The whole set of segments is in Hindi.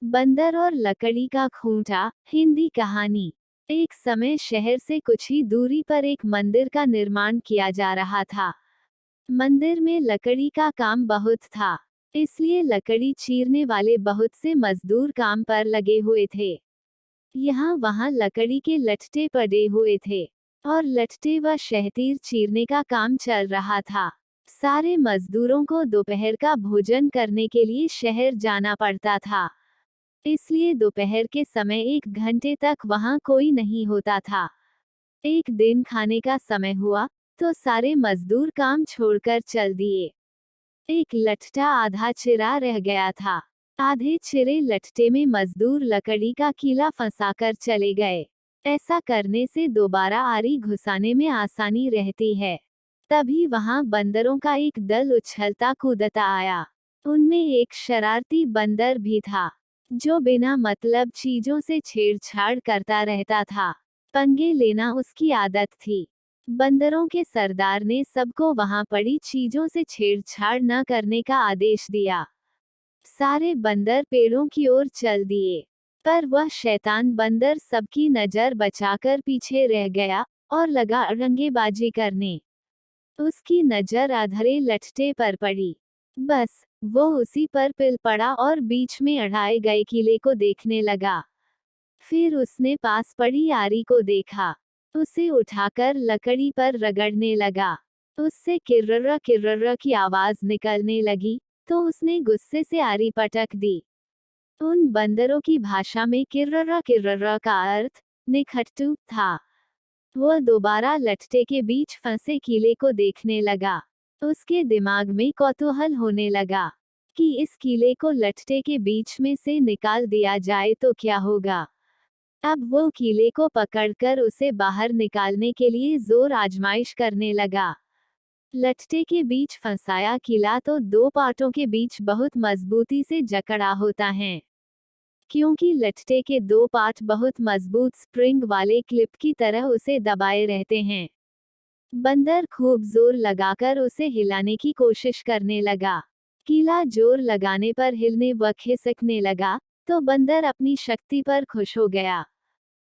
बंदर और लकड़ी का खूंटा। हिंदी कहानी। एक समय शहर से कुछ ही दूरी पर एक मंदिर का निर्माण किया जा रहा था। मंदिर में लकड़ी का काम बहुत था, इसलिए लकड़ी चीरने वाले बहुत से मजदूर काम पर लगे हुए थे। यहाँ वहाँ लकड़ी के लट्ठे पड़े हुए थे और लट्ठे व शहतीर चीरने का काम चल रहा था। सारे मजदूरों को दोपहर का भोजन करने के लिए शहर जाना पड़ता था, इसलिए दोपहर के समय 1 घंटे तक वहां कोई नहीं होता था। एक दिन खाने का समय हुआ तो सारे मजदूर काम छोड़कर चल दिए। एक लट्ठा आधा चिरा रह गया था। आधे चिरे लट्ठे में मजदूर लकड़ी का कीला फंसाकर चले गए। ऐसा करने से दोबारा आरी घुसाने में आसानी रहती है। तभी वहां बंदरों का एक दल उछलता कूदता आया। उनमें एक शरारती बंदर भी था, जो बिना मतलब चीजों से छेड़छाड़ करता रहता था। पंगे लेना उसकी आदत थी। बंदरों के सरदार ने सबको वहां पड़ी चीजों से छेड़छाड़ न करने का आदेश दिया। सारे बंदर पेड़ों की ओर चल दिए, पर वह शैतान बंदर सबकी नजर बचाकर पीछे रह गया और लगा अड़ंगेबाजी करने। उसकी नजर अधरे लट्ठे पर पड़ी। बस वो उसी पर पिल पड़ा और बीच में अड़ाए गए किले को देखने लगा। फिर उसने पास पड़ी आरी को देखा। उसे उठाकर लकड़ी पर रगड़ने लगा। उससे किर्रर्रा किर्रर्रा की आवाज निकलने लगी, तो उसने गुस्से से आरी पटक दी। उन बंदरों की भाषा में किर्रर्रा किर्रर्रा का अर्थ निखट्टू था। वह दोबारा लट्ठे के बीच फंसे कीले को देखने लगा। उसके दिमाग में कौतूहल होने लगा कि इस कीले को लट्ठे के बीच में से निकाल दिया जाए तो क्या होगा। अब वो कीले को पकड़कर उसे बाहर निकालने के लिए जोर आजमाइश करने लगा। लट्ठे के बीच फंसाया कीला तो 2 पाटों के बीच बहुत मजबूती से जकड़ा होता है, क्योंकि लट्ठे के 2 पाट बहुत मजबूत स्प्रिंग वाले क्लिप की तरह उसे दबाए रहते हैं। बंदर खूब जोर लगाकर उसे हिलाने की कोशिश करने लगा। कीला जोर लगाने पर हिलने व खिसकने लगा, तो बंदर अपनी शक्ति पर खुश हो गया।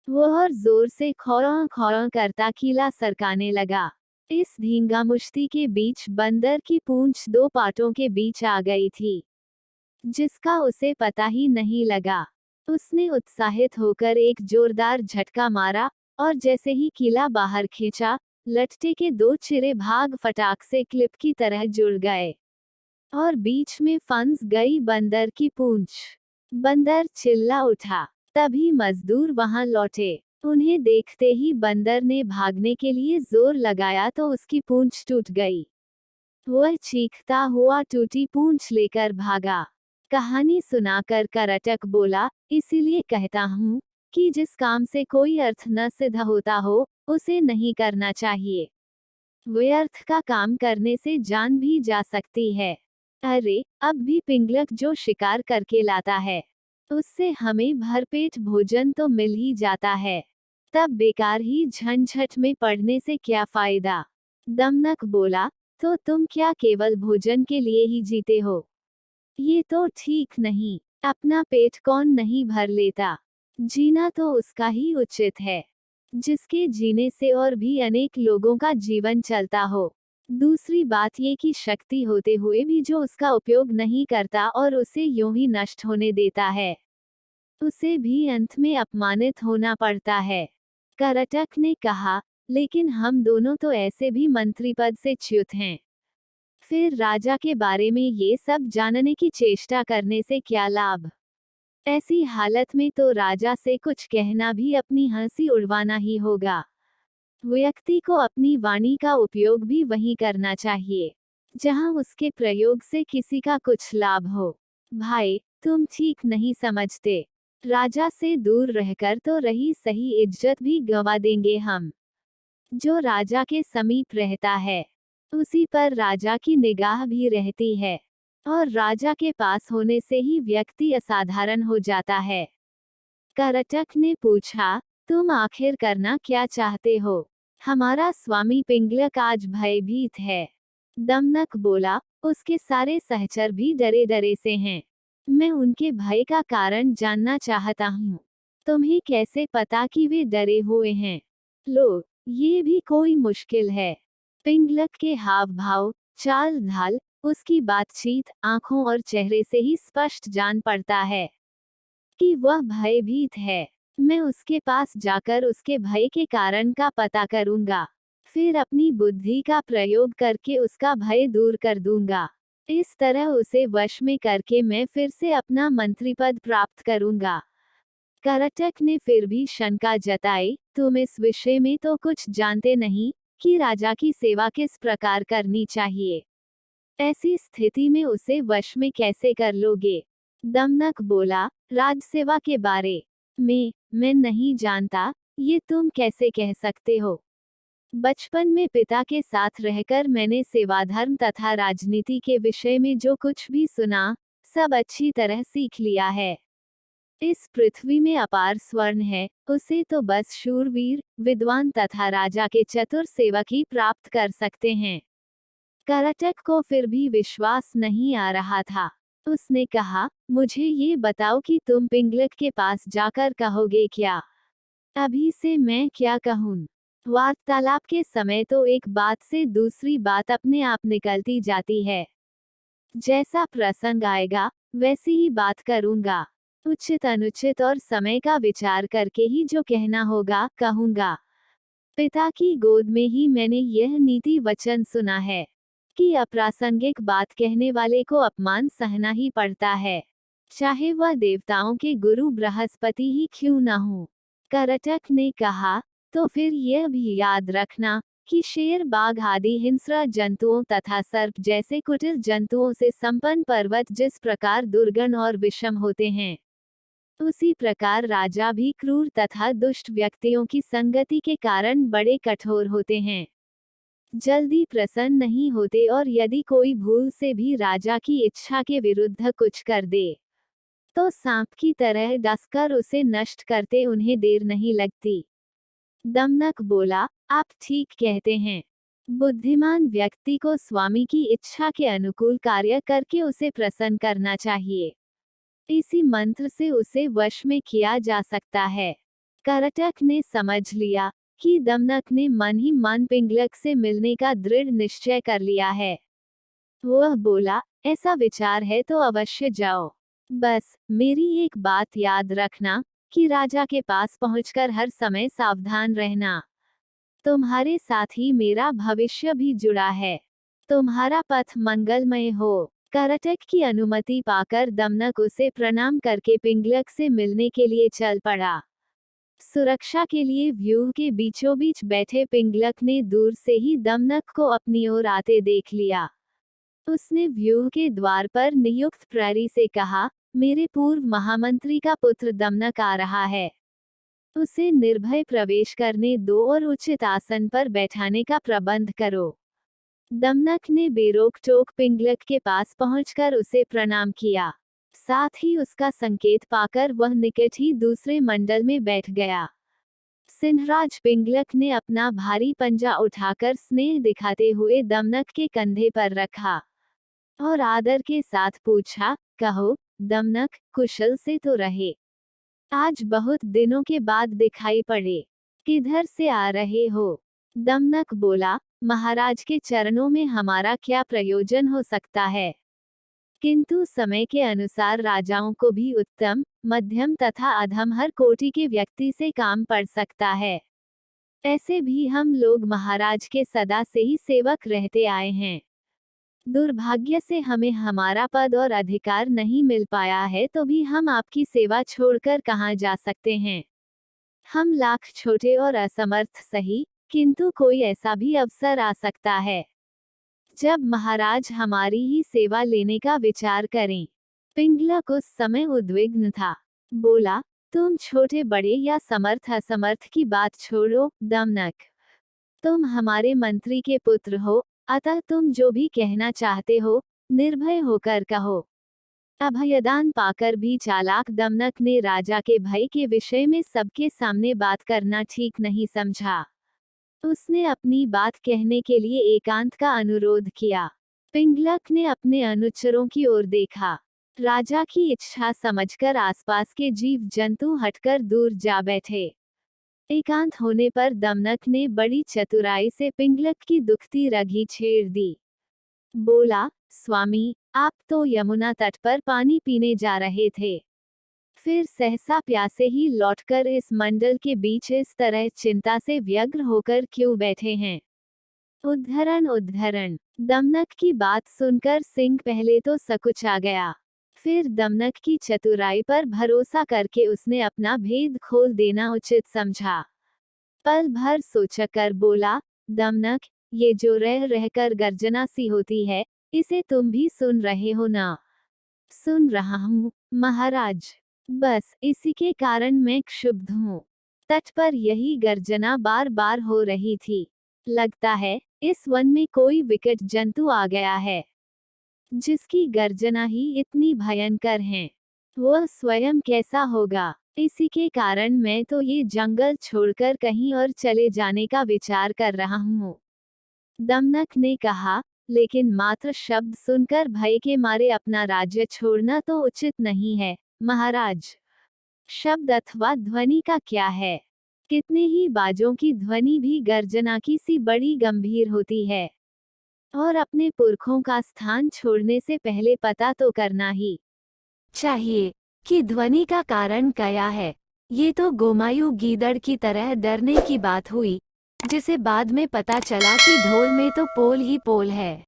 वह और जोर से खौरा खौरा करता कीला सरकाने लगा। इस धींगामुश्ती के बीच बंदर की पूंछ 2 पाटों के बीच आ गई थी, जिसका उसे पता ही नहीं लगा। उसने उत्साहित होकर एक जोरदार झटका मारा और जैसे ही कीला बाहर खींचा, लट्ठे के 2 चिरे भाग फटाक से क्लिप की तरह जुड़ गए और बीच में फंस गई बंदर की पूंछ। बंदर चिल्ला उठा। तभी मजदूर वहां लौटे। उन्हें देखते ही बंदर ने भागने के लिए जोर लगाया तो उसकी पूंछ टूट गई। वह चीखता हुआ टूटी पूंछ लेकर भागा। कहानी सुनाकर करटक बोला, इसीलिए कहता हूँ कि जिस काम से कोई अर्थ न सिद्ध होता हो, उसे नहीं करना चाहिए। व्यर्थ का काम करने से जान भी जा सकती है। अरे, अब भी पिंगलक जो शिकार करके लाता है, उससे हमें भरपेट भोजन तो मिल ही जाता है। तब बेकार ही झंझट में पड़ने से क्या फायदा। दमनक बोला, तो तुम क्या केवल भोजन के लिए ही जीते हो? ये तो ठीक नहीं। अपना पेट कौन नहीं भर लेता। जीना तो उसका ही उचित है, जिसके जीने से और भी अनेक लोगों का जीवन चलता हो। दूसरी बात ये कि शक्ति होते हुए भी जो उसका उपयोग नहीं करता और उसे यूं ही नष्ट होने देता है, उसे भी अंत में अपमानित होना पड़ता है। करटक ने कहा, लेकिन हम दोनों तो ऐसे भी मंत्री पद से च्युत हैं। फिर राजा के बारे में ये सब जानने की चेष्टा करने से क्या लाभ? ऐसी हालत में तो राजा से कुछ कहना भी अपनी हंसी उड़वाना ही होगा। व्यक्ति को अपनी वाणी का उपयोग भी वही करना चाहिए, जहां उसके प्रयोग से किसी का कुछ लाभ हो। भाई, तुम ठीक नहीं समझते। राजा से दूर रहकर तो रही सही इज्जत भी गंवा देंगे हम। जो राजा के समीप रहता है, उसी पर राजा की निगाह भी रहती है, और राजा के पास होने से ही व्यक्ति असाधारण हो जाता है। करटक ने पूछा, तुम आखिर करना क्या चाहते हो? हमारा स्वामी पिंगलक आज भयभीत है। दमनक बोला, उसके सारे सहचर भी डरे डरे से हैं। मैं उनके भय का कारण जानना चाहता हूँ। तुम्हें कैसे पता कि वे डरे हुए हैं? लो, ये भी कोई मुश्किल है। पिंगलक के हाव भाव, चाल ढाल, उसकी बातचीत, आंखों और चेहरे से ही स्पष्ट जान पड़ता है कि वह भयभीत है। मैं उसके पास जाकर उसके भय के कारण का पता करूंगा। फिर अपनी बुद्धि का प्रयोग करके उसका भय दूर कर दूंगा। इस तरह उसे वश में करके मैं फिर से अपना मंत्री पद प्राप्त करूंगा। करटक ने फिर भी शंका जताई, तुम इस विषय में तो कुछ जानते नहीं कि राजा की सेवा किस प्रकार करनी चाहिए। ऐसी स्थिति में उसे वश में कैसे कर लोगे? दमनक बोला, राजसेवा के बारे में मैं नहीं जानता, ये तुम कैसे कह सकते हो? बचपन में पिता के साथ रहकर मैंने सेवाधर्म तथा राजनीति के विषय में जो कुछ भी सुना, सब अच्छी तरह सीख लिया है। इस पृथ्वी में अपार स्वर्ण है, उसे तो बस शूरवीर, विद्वान तथा राजा के चतुर सेवक ही प्राप्त कर सकते हैं। करटक को फिर भी विश्वास नहीं आ रहा था। उसने कहा, मुझे ये बताओ कि तुम पिंगलक के पास जाकर कहोगे क्या? अभी से मैं क्या कहूँ? वार्तालाप के समय तो एक बात से दूसरी बात अपने आप निकलती जाती है। जैसा प्रसंग आएगा, वैसी ही बात करूंगा। उचित अनुचित और समय का विचार करके ही जो कहना होगा, कहूंगा। पिता की गोद में ही मैंने यह नीति वचन सुना है कि अप्रासंगिक बात कहने वाले को अपमान सहना ही पड़ता है, चाहे वह देवताओं के गुरु बृहस्पति ही क्यों न हो। करटक ने कहा, तो फिर यह भी याद रखना कि शेर, बाघ आदि हिंस्र जंतुओं तथा सर्प जैसे कुटिल जंतुओं से संपन्न पर्वत जिस प्रकार दुर्गण और विषम होते हैं, उसी प्रकार राजा भी क्रूर तथा दुष्ट व्यक्तियों की संगति के कारण बड़े कठोर होते हैं, जल्दी प्रसन्न नहीं होते, और यदि कोई भूल से भी राजा की इच्छा के विरुद्ध कुछ कर दे, तो सांप की तरह डसकर उसे नष्ट करते उन्हें देर नहीं लगती। दमनक बोला, आप ठीक कहते हैं। बुद्धिमान व्यक्ति को स्वामी की इच्छा के अनुकूल कार्य करके उसे प्रसन्न करना चाहिए। इसी मंत्र से उसे वश में किया जा सकता है। करटक ने समझ लिया कि दमनक ने मन ही मन पिंगलक से मिलने का दृढ़ निश्चय कर लिया है। वह बोला, ऐसा विचार है तो अवश्य जाओ। बस मेरी एक बात याद रखना कि राजा के पास पहुंचकर हर समय सावधान रहना। तुम्हारे साथ ही मेरा भविष्य भी जुड़ा है। तुम्हारा पथ मंगलमय हो। करटक की अनुमति पाकर दमनक उसे प्रणाम करके पिंगलक से मिलने के लिए चल पड़ा। सुरक्षा के लिए व्यूह के बीचों बीच बैठे पिंगलक ने दूर से ही दमनक को अपनी ओर आते देख लिया। उसने व्यूह के द्वार पर नियुक्त प्रहरी से कहा, मेरे पूर्व महामंत्री का पुत्र दमनक आ रहा है। उसे निर्भय प्रवेश करने दो और उचित आसन पर बैठाने का प्रबंध करो। दमनक ने बेरोक टोक पिंगलक के पास पहुंचकर उसे प्रणाम किया। साथ ही उसका संकेत पाकर वह निकट ही दूसरे मंडल में बैठ गया। सिंहराज पिंगलक ने अपना भारी पंजा उठाकर स्नेह दिखाते हुए दमनक के कंधे पर रखा और आदर के साथ पूछा, कहो दमनक, कुशल से तो रहे? आज बहुत दिनों के बाद दिखाई पड़े, किधर से आ रहे हो? दमनक बोला, महाराज के चरणों में हमारा क्या प्रयोजन हो सकता है, किंतु समय के अनुसार राजाओं को भी उत्तम, मध्यम तथा अधम हर कोटि के व्यक्ति से काम पड़ सकता है। ऐसे भी हम लोग महाराज के सदा से ही सेवक रहते आए हैं। दुर्भाग्य से हमें हमारा पद और अधिकार नहीं मिल पाया है, तो भी हम आपकी सेवा छोड़कर कहाँ जा सकते हैं। हम लाख छोटे और असमर्थ सही, किंतु कोई ऐसा भी अवसर आ सकता है जब महाराज हमारी ही सेवा लेने का विचार करें। पिंगलक उस समय उद्विग्न था। बोला, तुम छोटे बड़े या समर्थ असमर्थ की बात छोड़ो दमनक, तुम हमारे मंत्री के पुत्र हो, अतः तुम जो भी कहना चाहते हो, निर्भय होकर कहो। अभयदान पाकर भी चालाक दमनक ने राजा के भय के विषय में सबके सामने बात करना ठीक नहीं समझा। उसने अपनी बात कहने के लिए एकांत का अनुरोध किया। पिंगलक ने अपने अनुचरों की ओर देखा। राजा की इच्छा समझकर आसपास के जीव जंतु हटकर दूर जा बैठे। एकांत होने पर दमनक ने बड़ी चतुराई से पिंगलक की दुखती रगी छेड़ दी। बोला, स्वामी, आप तो यमुना तट पर पानी पीने जा रहे थे, फिर सहसा प्यासे ही लौटकर इस मंडल के बीच इस तरह चिंता से व्यग्र होकर क्यों बैठे हैं? उद्धरण। दमनक की बात सुनकर सिंह पहले तो सकुचा गया, फिर दमनक की चतुराई पर भरोसा करके उसने अपना भेद खोल देना उचित समझा। पल भर सोचकर बोला, दमनक, ये जो रह रहकर गर्जना सी होती है, इसे तुम भी सुन रहे हो ना? सुन रहा हूँ, महाराज। बस इसी के कारण मैं क्षुब्ध हूँ। तट पर यही गर्जना बार बार हो रही थी। लगता है इस वन में कोई विकट जंतु आ गया है, जिसकी गर्जना ही इतनी भयंकर है। वह स्वयं कैसा होगा? इसी के कारण मैं तो ये जंगल छोड़कर कहीं और चले जाने का विचार कर रहा हूँ। दमनक ने कहा, लेकिन मात्र शब्द सुनकर भय के मारे अपना राज्य छोड़ना तो उचित नहीं है, महाराज। शब्द अथवा ध्वनि का क्या है? कितने ही बाजों की ध्वनि भी गर्जना की सी बड़ी गंभीर होती है, और अपने पुरखों का स्थान छोड़ने से पहले पता तो करना ही चाहिए कि ध्वनि का कारण क्या है। ये तो गोमायु गीदड़ की तरह डरने की बात हुई, जिसे बाद में पता चला कि ढोल में तो पोल ही पोल है।